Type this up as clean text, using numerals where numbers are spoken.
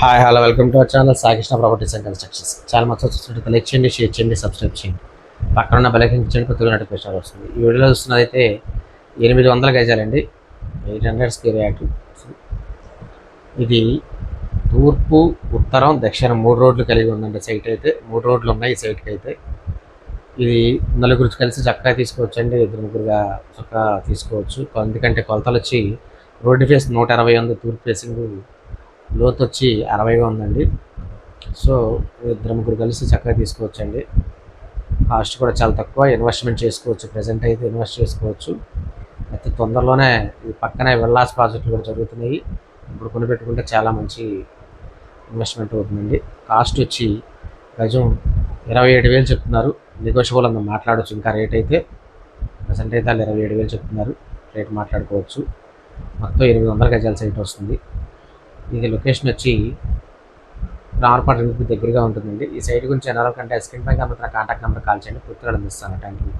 Hi hello welcome to our channel Saikrishna properties and constructions. చాలా మొత్తం చూస్తుంటే లైక్ చేయండి, షేర్ చేయండి, సబ్స్క్రైబ్ చేయండి. పక్కన ఉన్న బెల్ ఐకాన్ చేయండి, కొత్తగా నోటిఫికేషన్ వస్తుంది. ఈ వీడియోలో చూస్తున్నదైతే 800 గజాలండి, 800 స్క్వేర్ యార్డ్. ఇది తూర్పు, ఉత్తరం, దక్షిణం 3 రోడ్లు కలిగి ఉందండి. సైట్ అయితే 3 రోడ్లు ఉన్నాయి ఈ సైట్కి అయితే. ఇది నలుగురు కలిసి చక్కగా తీసుకోవచ్చు అండి, ఇద్దరు ముగ్గురుగా చక్కగా తీసుకోవచ్చు. ఎందుకంటే కొలతలు వచ్చి రోడ్డు ఫేస్ 120 ఉంది, తూర్పు ఫేసింగ్ లోతు వచ్చి 60గా ఉందండి. సో ఇద్దరు ముగ్గురు కలిసి చక్కగా తీసుకోవచ్చండి. కాస్ట్ కూడా చాలా తక్కువ, ఇన్వెస్ట్మెంట్ చేసుకోవచ్చు. ప్రజెంట్ అయితే ఇన్వెస్ట్ చేసుకోవచ్చు. అయితే తొందరలోనే ఈ పక్కనే విల్లాస్ ప్రాజెక్టులు కూడా జరుగుతున్నాయి. ఇప్పుడు కొనిపెట్టుకుంటే చాలా మంచి ఇన్వెస్ట్మెంట్ అవుతుందండి. కాస్ట్ వచ్చి గజం 27,000 చెప్తున్నారు. నెగోషియబుల్ అంతా మాట్లాడవచ్చు. ఇంకా రేట్ అయితే ప్రజెంట్ అయితే వాళ్ళు 27,000 చెప్తున్నారు. రేట్ మాట్లాడుకోవచ్చు. మొత్తం 800 గజాల సైట్ వస్తుంది. ఇది లొకేషన్ వచ్చి రామర్పేట దగ్గరగా ఉంటుందండి. ఈ సైట్ గురించి ఎన్ఆర్ఎల్ కంటే స్క్రీన్ పై కనుక కాంటాక్ట్ నెంబర్ కాల్ చేయండి, పూర్తిగా అందిస్తాను. Thank you.